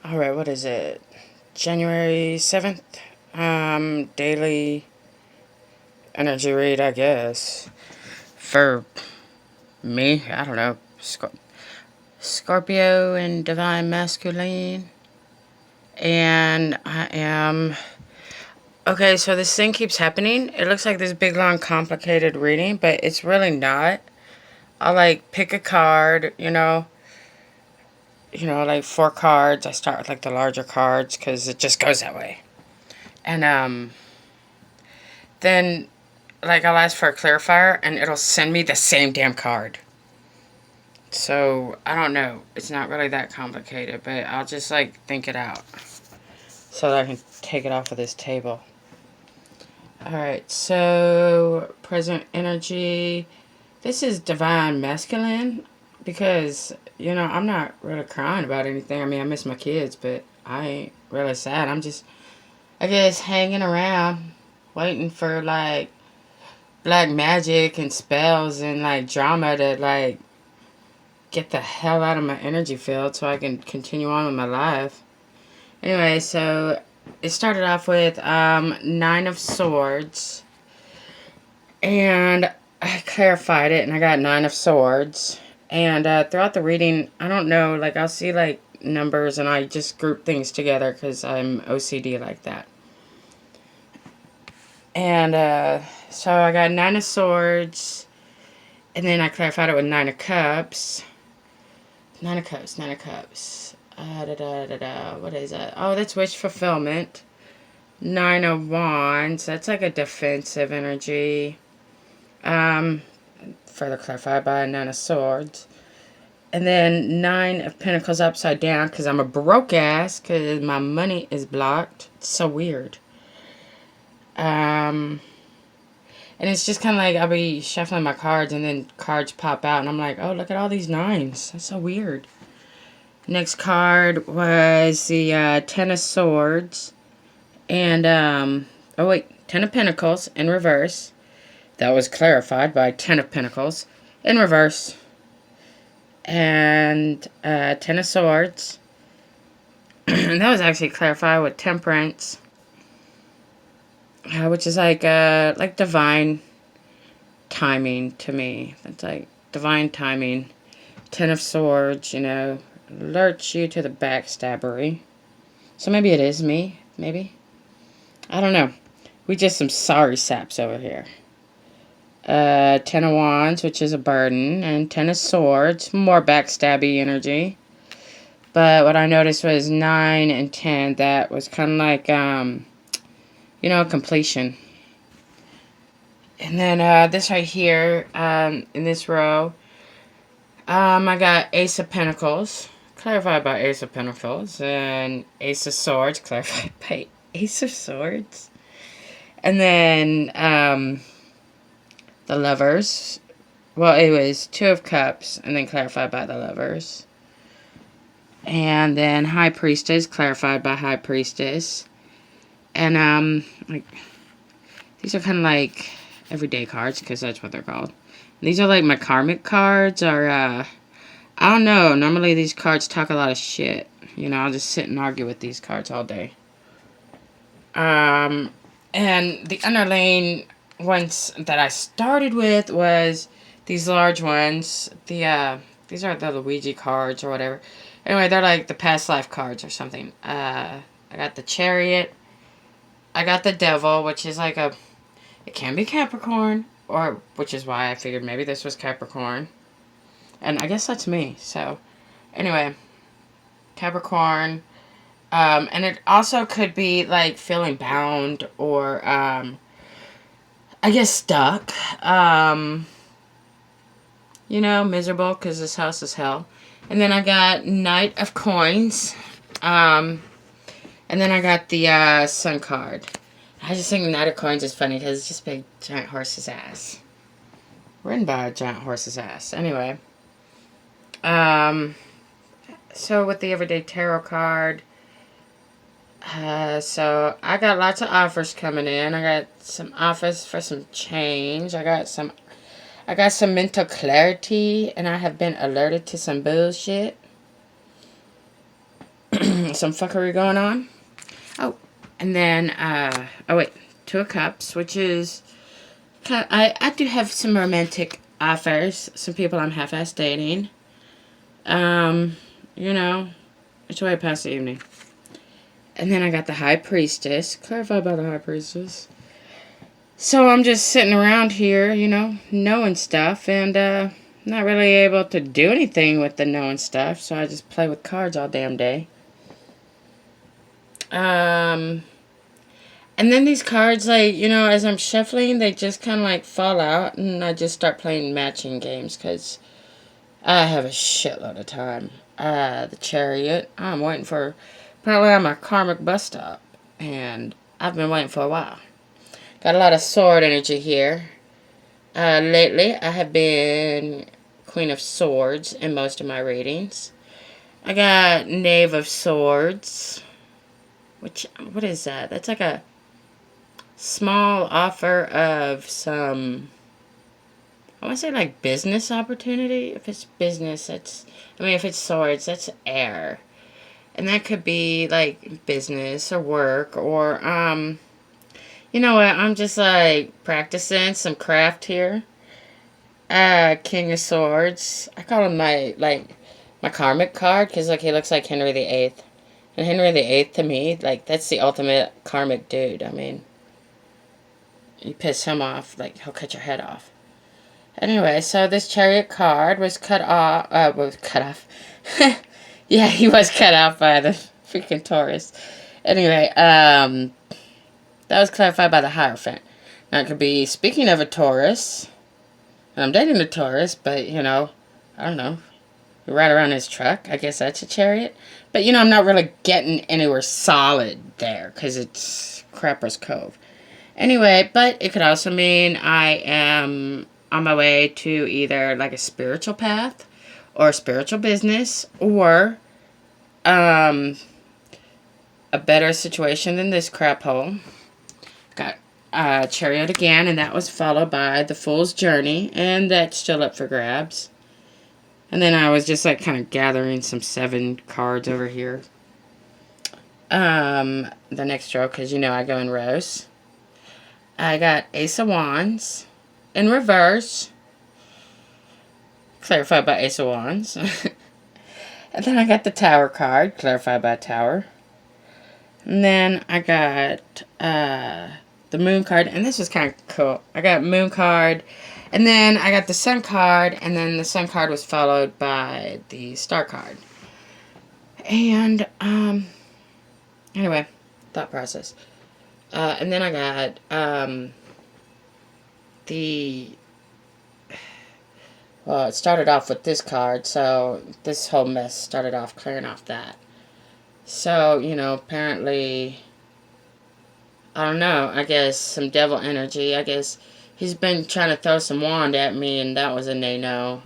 Alright, what is it? January 7th? Daily energy read, I guess. For me, I don't know. Scorpio and Divine Masculine. And I am... Okay, so this thing keeps happening. It looks like this big, long, complicated reading, but it's really not. I'll, like, pick a card, like 4 cards. I start with, like, the larger cards, because it just goes that way. And, then, like, I'll ask for a clarifier, and it'll send me the same damn card. So, I don't know. It's not really that complicated, but I'll just, like, think it out. So that I can take it off of this table. Alright, so, present energy. This is Divine Masculine, because, I'm not really crying about anything. I mean, I miss my kids, but I ain't really sad. I'm just, I guess, hanging around, waiting for, like, black magic and spells and, like, drama to, like, get the hell out of my energy field so I can continue on with my life. Anyway, so it started off with 9 of Swords, and I clarified it, and I got 9 of Swords. And throughout the reading, I don't know, like, I'll see, like, numbers, and I just group things together because I'm OCD like that. And so I got 9 of Swords, and then I clarified it with 9 of Cups. 9 of Cups, 9 of Cups. What is that? Oh, that's wish fulfillment. 9 of Wands. That's like a defensive energy. Further clarified by 9 of Swords. And then 9 of Pentacles upside down, because I'm a broke ass, because my money is blocked. It's so weird. And it's just kind of like I'll be shuffling my cards, and then cards pop out, and I'm like, oh, look at all these 9s. That's so weird. Next card was the 10 of Swords. And, 10 of Pentacles in reverse. That was clarified by 10 of Pentacles in reverse. And 10 of Swords. And that was actually clarified with Temperance. Which is like divine timing to me. That's like divine timing. 10 of Swords, alerts you to the backstabbery. So maybe it is me. Maybe. I don't know. We just some sorry saps over here. 10 of Wands, which is a burden. And 10 of Swords. More backstabby energy. But what I noticed was 9 and 10. That was kind of like, completion. And then this right here, in this row, I got Ace of Pentacles, clarified by Ace of Pentacles, and Ace of Swords, clarified by Ace of Swords. And then the Lovers. Well, it was 2 of Cups, and then clarified by the Lovers. And then High Priestess, clarified by High Priestess. And like, these are kind of like everyday cards, because that's what they're called. And these are like my karmic cards, or I don't know. Normally these cards talk a lot of shit. I'll just sit and argue with these cards all day. And the underlying ones that I started with was these large ones. These are the Luigi cards or whatever. Anyway, they're like the past life cards or something. I got the Chariot. I got the Devil, which is like it can be Capricorn, which is why I figured maybe this was Capricorn. And I guess that's me. So, anyway, Capricorn. And it also could be like feeling bound or, I guess stuck. Miserable because this house is hell. And then I got Knight of Coins. And then I got the Sun card. I just think Knight of Coins is funny because it's just big giant horse's ass. Written by a giant horse's ass. Anyway. So with the Everyday Tarot card, so I got lots of offers coming in. I got some offers for some change. I got some mental clarity, and I have been alerted to some bullshit. some fuckery going on. Oh, and then, oh wait, Two of Cups, which is, I do have some romantic affairs, some people I'm half-ass dating. You know, it's way past the evening. And then I got the High Priestess, clarified by the High Priestess. So I'm just sitting around here, you know, knowing stuff, and, not really able to do anything with the knowing stuff, so I just play with cards all damn day. And then these cards, like, you know, as I'm shuffling, they just kind of, like, fall out, and I just start playing matching games, because I have a shitload of time. The Chariot, I'm waiting for, apparently I'm a karmic bus stop, and I've been waiting for a while. Got a lot of sword energy here. Lately, I have been Queen of Swords in most of my readings. I got Knave of Swords. What is that? That's like a small offer of some, I want to say like business opportunity. If it's business, if it's swords, that's air. And that could be like business or work or, you know what, I'm just like practicing some craft here. King of Swords. I call him my karmic card because like he looks like Henry VIII. And Henry VIII to me, like that's the ultimate karmic dude. I mean, you piss him off, like he'll cut your head off. Anyway, so this Chariot card was cut off. Yeah, he was cut off by the freaking Taurus. Anyway, that was clarified by the Hierophant. Now it could be, speaking of a Taurus, and I'm dating a Taurus, but, you know, I don't know. We ride around his truck. I guess that's a Chariot. But, you know, I'm not really getting anywhere solid there, because it's Crapper's Cove. Anyway, but it could also mean I am on my way to either, like, a spiritual path, or a spiritual business, or, a better situation than this crap hole. Got Chariot again, and that was followed by the Fool's Journey, and that's still up for grabs. And then I was just like kind of gathering some 7 cards over here. The next row, because you know I go in rows. I got Ace of Wands in reverse, clarified by Ace of Wands. And then I got the Tower card, clarified by Tower. And then I got the Moon card, and this was kind of cool. I got Moon card, and then I got the Sun card, and then the Sun card was followed by the Star card. And, anyway, thought process. And then I got, well, it started off with this card, so this whole mess started off clearing off that. So, you know, apparently, I don't know, I guess some devil energy. I guess he's been trying to throw some wand at me, and that was a no.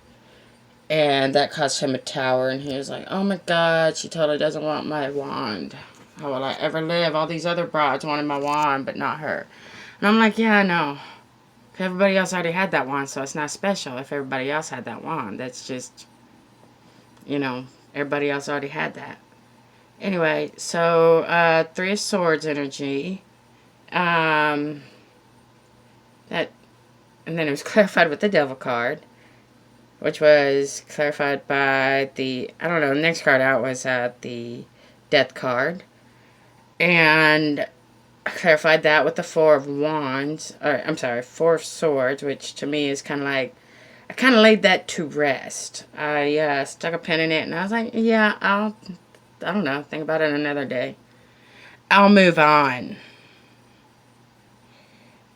And that cost him a tower, and he was like, oh my god, she totally doesn't want my wand. How will I ever live? All these other brides wanted my wand, but not her. And I'm like, yeah, I know. Everybody else already had that wand, so it's not special if everybody else had that wand. That's just, you know, everybody else already had that. Anyway, so, 3 of Swords energy. And then it was clarified with the Devil card, which was clarified by the, I don't know, the next card out was the Death card. And I clarified that with the 4 of Wands, or I'm sorry, 4 of Swords, which to me is kind of like, I kind of laid that to rest. I stuck a pin in it, and I was like, yeah, I don't know, think about it another day. I'll move on.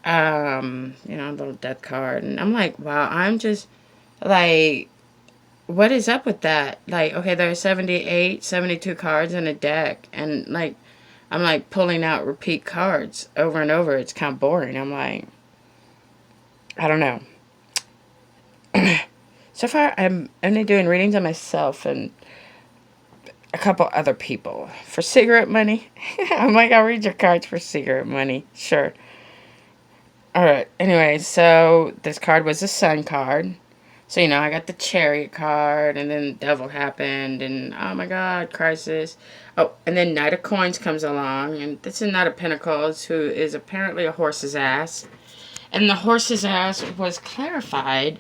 You know, little Death card, and I'm like, wow, I'm just, like, what is up with that? Like, okay, there are 78, 72 cards in a deck, and, like, I'm, like, pulling out repeat cards over and over. It's kind of boring. I'm like, I don't know. So far, I'm only doing readings on myself and a couple other people. For cigarette money. I'm like, I'll read your cards for cigarette money. Sure. Alright, anyway, so this card was a Sun card. So, I got the Chariot card, and then Devil happened, and oh my god, Crisis. Oh, and then Knight of Coins comes along, and this is Knight of Pentacles, who is apparently a horse's ass. And the horse's ass was clarified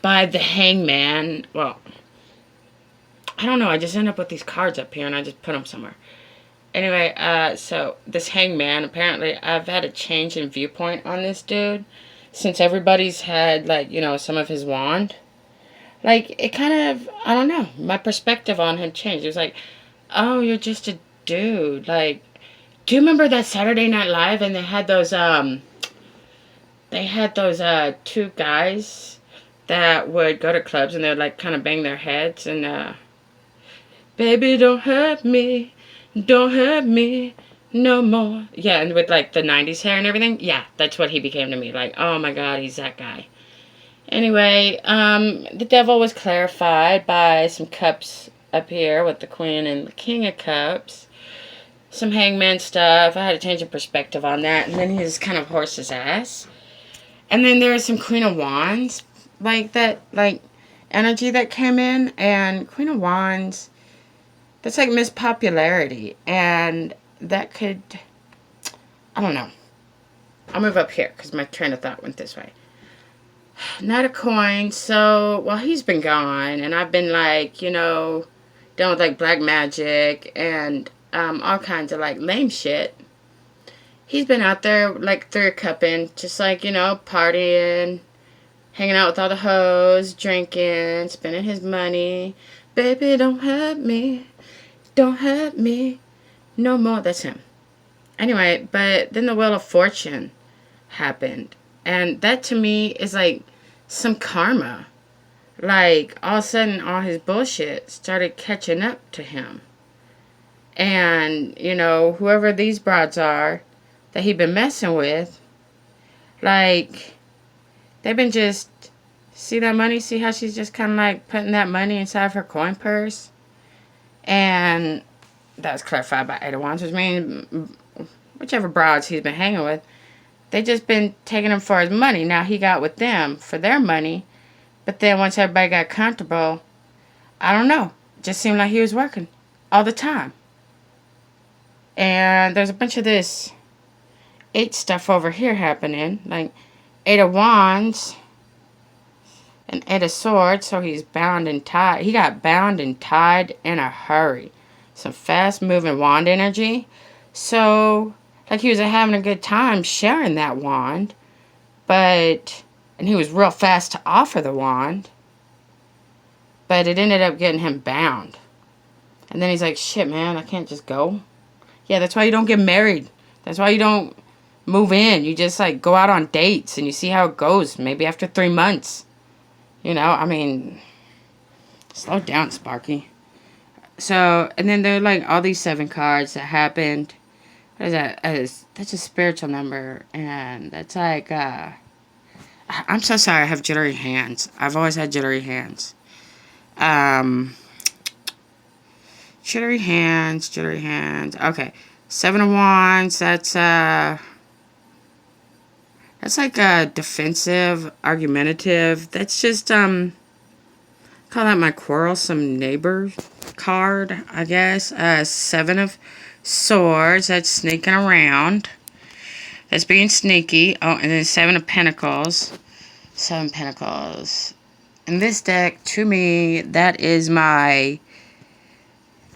by the Hangman. Well, I don't know, I just end up with these cards up here, and I just put them somewhere. Anyway, so this Hangman, apparently I've had a change in viewpoint on this dude since everybody's had, like, some of his wand. Like, it kind of, I don't know, my perspective on him changed. It was like, oh, you're just a dude. Like, do you remember that Saturday Night Live, and they had those two guys that would go to clubs, and they would, like, kind of bang their heads, and, baby, don't hurt me. Don't hurt me no more. Yeah, and with, like, the 90s hair and everything. Yeah, that's what he became to me. Like, oh my god, he's that guy. Anyway, the Devil was clarified by some cups up here with the Queen and the King of Cups. Some Hangman stuff. I had to change of perspective on that. And then his kind of horse's ass. And then there was some Queen of Wands, like that, like, energy that came in. And Queen of Wands, that's like Miss Popularity. And that could, I don't know. I'll move up here because my train of thought went this way. Knight of Coins. So, well, he's been gone. And I've been, like, done with, like, black magic and all kinds of, like, lame shit. He's been out there, like, cupping, just, like, partying, hanging out with all the hoes, drinking, spending his money. Baby, don't hurt me. Don't hurt me no more. That's him. Anyway, but then the Wheel of Fortune happened. And that, to me, is, like, some karma. Like, all of a sudden, all his bullshit started catching up to him. And, whoever these broads are that he been messing with, like, they've been just, see that money? See how she's just kind of, like, putting that money inside of her coin purse? And that was clarified by Eight of Wands, which means whichever broads he's been hanging with, they just been taking him for his money. Now he got with them for their money, but then once everybody got comfortable, I don't know, it just seemed like he was working all the time. And there's a bunch of this 8 stuff over here happening, like 8 of Wands and 8 of Swords, so he's bound and tied. He got bound and tied in a hurry. Some fast-moving wand energy. So, like, he was having a good time sharing that wand, and he was real fast to offer the wand, but it ended up getting him bound. And then he's like, shit, man, I can't just go. Yeah, that's why you don't get married. That's why you don't move in. You just, like, go out on dates, and you see how it goes, maybe after 3 months. I mean, slow down, Sparky. So, and then there are, like, all these 7 cards that happened. What is that? That's a spiritual number, and that's like, I'm so sorry, I have jittery hands. I've always had jittery hands. Jittery hands. Okay, 7 of Wands, that's like a defensive, argumentative. That's just, call that my quarrelsome neighbor card, I guess. 7 of Swords, that's sneaking around. That's being sneaky. Oh, and then 7 of Pentacles. 7 Pentacles. In this deck, to me, that is my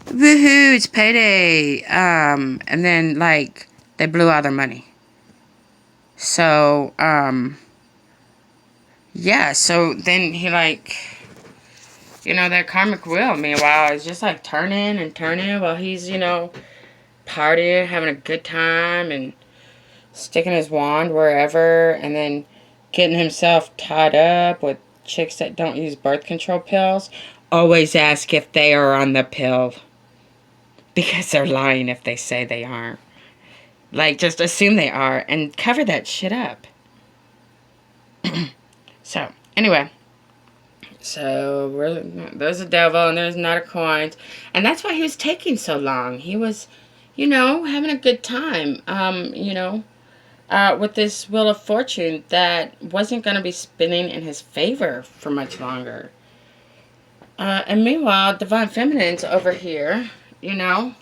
woohoo, it's payday. And then, like, they blew all their money. So, yeah, so then he, like, that karmic wheel, meanwhile, is just, like, turning while he's, partying, having a good time, and sticking his wand wherever, and then getting himself tied up with chicks that don't use birth control pills. Always ask if they are on the pill, because they're lying if they say they aren't. Like, just assume they are, and cover that shit up. So, anyway. So, there's a Devil, and there's Knight of Coins. And that's why he was taking so long. He was, having a good time. with this Wheel of Fortune that wasn't going to be spinning in his favor for much longer. And meanwhile, Divine Feminine's over here, you know.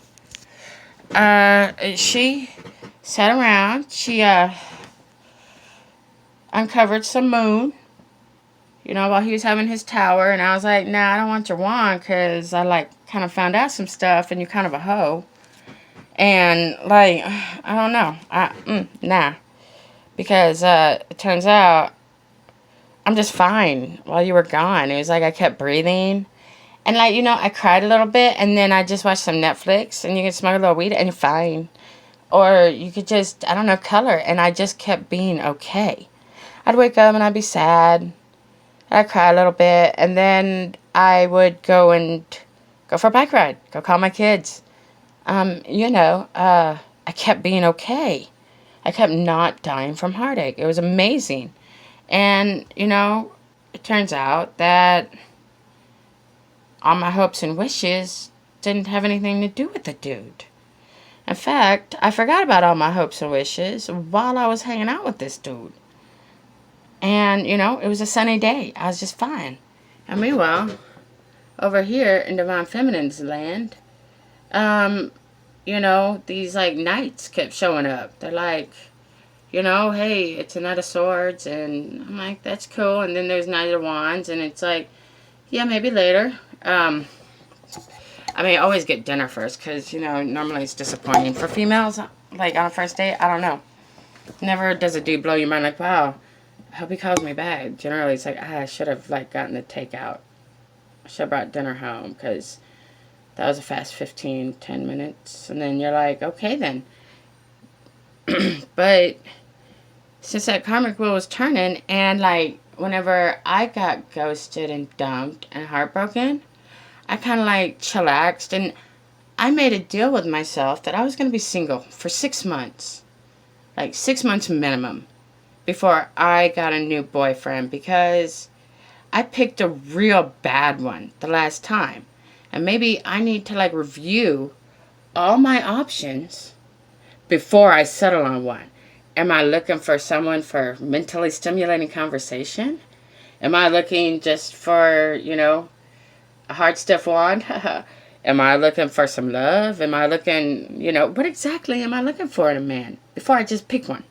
She sat around. She uncovered some moon, you know, while he was having his tower. And I was like, nah, I don't want your wand because I, like, kind of found out some stuff and you're kind of a hoe. And, like, I don't know. Nah. Because it turns out I'm just fine while you were gone. It was like I kept breathing. And, like, you know, I cried a little bit. And then I just watched some Netflix. And you can smoke a little weed and you're fine. Or you could just, I don't know, color. And I just kept being okay. I'd wake up and I'd be sad. I'd cry a little bit. And then I would go for a bike ride. Go call my kids. You know, I kept being okay. I kept not dying from heartache. It was amazing. And, you know, it turns out that all my hopes and wishes didn't have anything to do with the dude. In fact, I forgot about all my hopes and wishes while I was hanging out with this dude. And, you know, it was a sunny day. I was just fine. And meanwhile, over here in Divine Feminine's land, you know, these, like, knights kept showing up. They're like, you know, hey, it's a Knight of Swords. And I'm like, that's cool. And then there's Knight of Wands. And it's like, yeah, maybe later. I mean, I always get dinner first. Because, you know, normally it's disappointing. For females, like, on a first date, I don't know. Never does a dude blow your mind like, wow, I hope he calls me back. Generally, it's like, I should have, like, gotten the takeout. I should have brought dinner home. Because that was a fast 10 minutes. And then you're like, okay, then. But since that karmic wheel was turning, and, like, whenever I got ghosted and dumped and heartbroken, I kind of, like, chillaxed. And I made a deal with myself that I was going to be single for 6 months. Like, 6 months minimum before I got a new boyfriend. Because I picked a real bad one the last time. And maybe I need to, like, review all my options before I settle on one. Am I looking for someone for mentally stimulating conversation? Am I looking just for, you know, a hard, stiff wand? Am I looking for some love? Am I looking, you know, what exactly am I looking for in a man before I just pick one?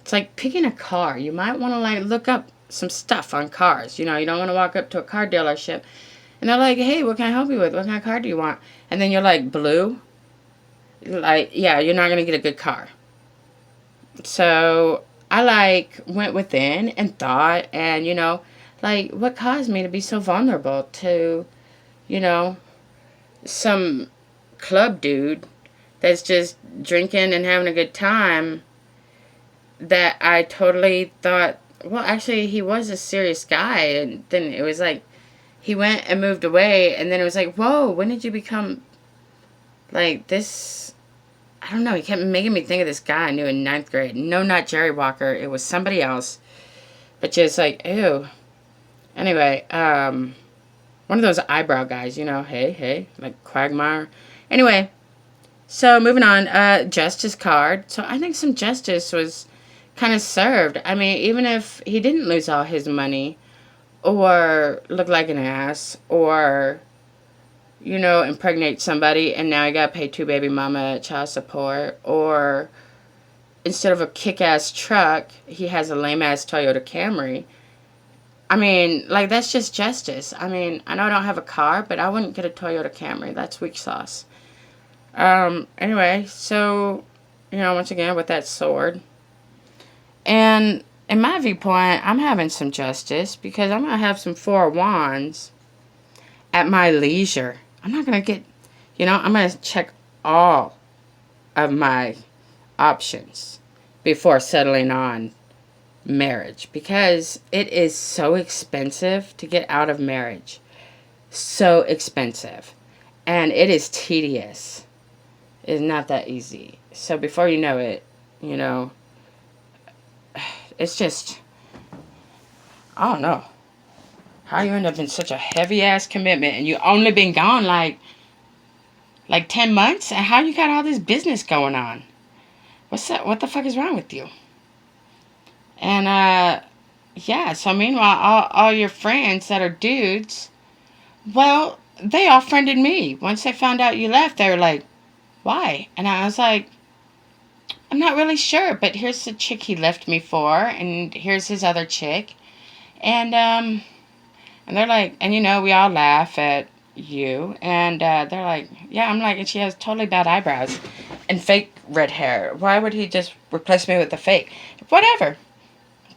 It's like picking a car. You might want to, like, look up some stuff on cars. You know, you don't want to walk up to a car dealership and they're like, hey, what can I help you with? What kind of car do you want? And then you're like, blue? Like, yeah, you're not going to get a good car. So I, like, went within and thought, and, you know, like, what caused me to be so vulnerable to, you know, some club dude that's just drinking and having a good time that I totally thought, well, actually, he was a serious guy. And then it was like, he went and moved away, and then it was like, whoa, when did you become, like, this? I don't know, he kept making me think of this guy I knew in 9th grade. No, not Jerry Walker. It was somebody else. But just like, ew. Anyway, one of those eyebrow guys, you know, hey, like Quagmire. Anyway, so moving on, justice card. So I think some justice was kind of served. I mean, even if he didn't lose all his money, or look like an ass, or, you know, impregnate somebody and now he got to pay 2 baby mama child support, or instead of a kick-ass truck, he has a lame-ass Toyota Camry. I mean, like, that's just justice. I mean, I know I don't have a car, but I wouldn't get a Toyota Camry. That's weak sauce. Anyway, so, you know, once again, with that sword. And in my viewpoint, I'm having some justice because I'm going to have some 4 wands at my leisure. I'm not going to get, you know, I'm going to check all of my options before settling on marriage because it is so expensive to get out of marriage. So expensive. And it is tedious. It's not that easy. So before you know it, you know, it's just, I don't know how you end up in such a heavy-ass commitment and you only been gone like 10 months? And how you got all this business going on? What's that? What the fuck is wrong with you? And, yeah, so meanwhile, all your friends that are dudes, well, they all friended me. Once they found out you left, they were like, why? And I was like, I'm not really sure, but here's the chick he left me for, and here's his other chick. And they're like, and we all laugh at you. And they're like, yeah, I'm like, and she has totally bad eyebrows and fake red hair. Why would he just replace me with the fake? Whatever.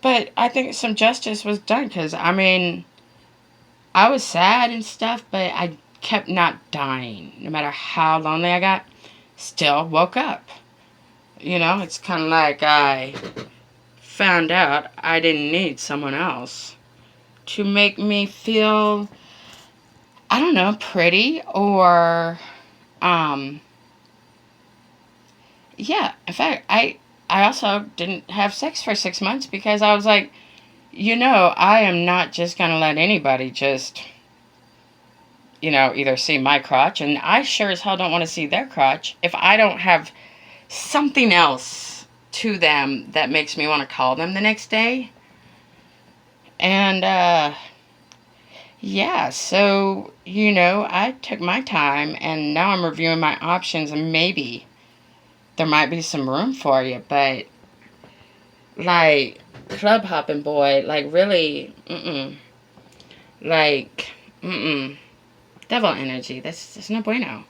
But I think some justice was done because, I mean, I was sad and stuff, but I kept not dying. No matter how lonely I got, still woke up. It's kind of like I found out I didn't need someone else to make me feel, I don't know, pretty or, yeah. In fact, I also didn't have sex for 6 months because I was like, I am not just going to let anybody just, either see my crotch, and I sure as hell don't want to see their crotch if I don't have something else to them that makes me want to call them the next day. And, yeah, so, I took my time, and now I'm reviewing my options, and maybe there might be some room for you, but, like, club hopping boy, like, really, like, devil energy, that's no bueno.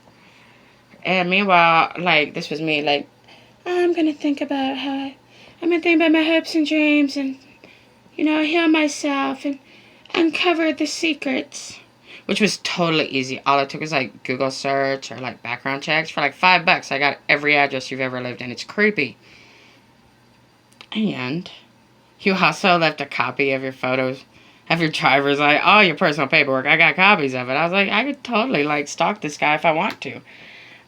And meanwhile, like, this was me, like, I'm gonna think about I'm gonna think about my hopes and dreams, and, heal myself, and uncover the secrets. Which was totally easy. All it took was, like, Google search or, like, background checks. For, like, $5, I got every address you've ever lived in. It's creepy. And you also left a copy of your photos, of your driver's, like, all your personal paperwork. I got copies of it. I was like, I could totally, like, stalk this guy if I want to.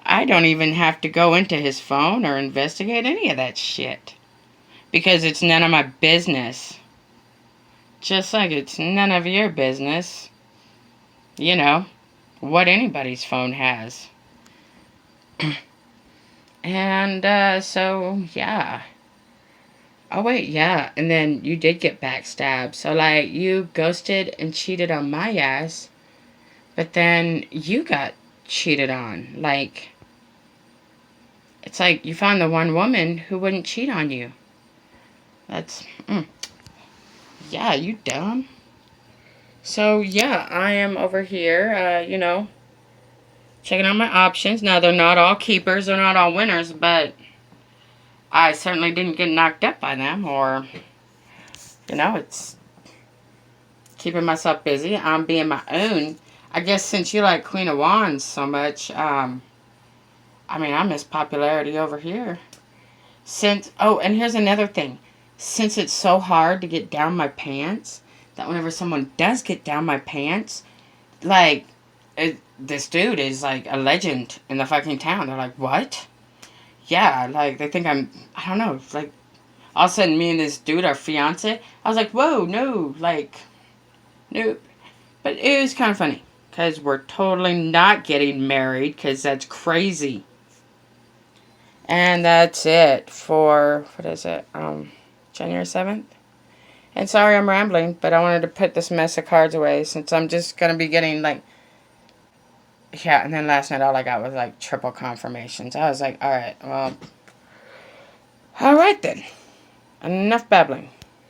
I don't even have to go into his phone or investigate any of that shit. Because it's none of my business. Just like it's none of your business, what anybody's phone has. And, so, yeah. Oh, wait, yeah. And then you did get backstabbed. So, like, you ghosted and cheated on my ass. But then you got cheated on. Like, it's like you found the one woman who wouldn't cheat on you. That's, yeah, you dumb. So, yeah, I am over here, checking out my options. Now, they're not all keepers, they're not all winners, but I certainly didn't get knocked up by them, or, it's keeping myself busy. I'm being my own. I guess since you like Queen of Wands so much, I miss popularity over here. And here's another thing. Since it's so hard to get down my pants, that whenever someone does get down my pants, like, this dude is, like, a legend in the fucking town. They're like, what? Yeah, like, they think I don't know, like, all of a sudden me and this dude are fiancé. I was like, whoa, no, like, nope. But it was kind of funny, because we're totally not getting married, because that's crazy. And that's it for, what is it, January 7th? And sorry I'm rambling, but I wanted to put this mess of cards away, since I'm just going to be getting, like, yeah, and then last night all I got was, like, triple confirmations. I was like, alright, well, alright then. Enough babbling.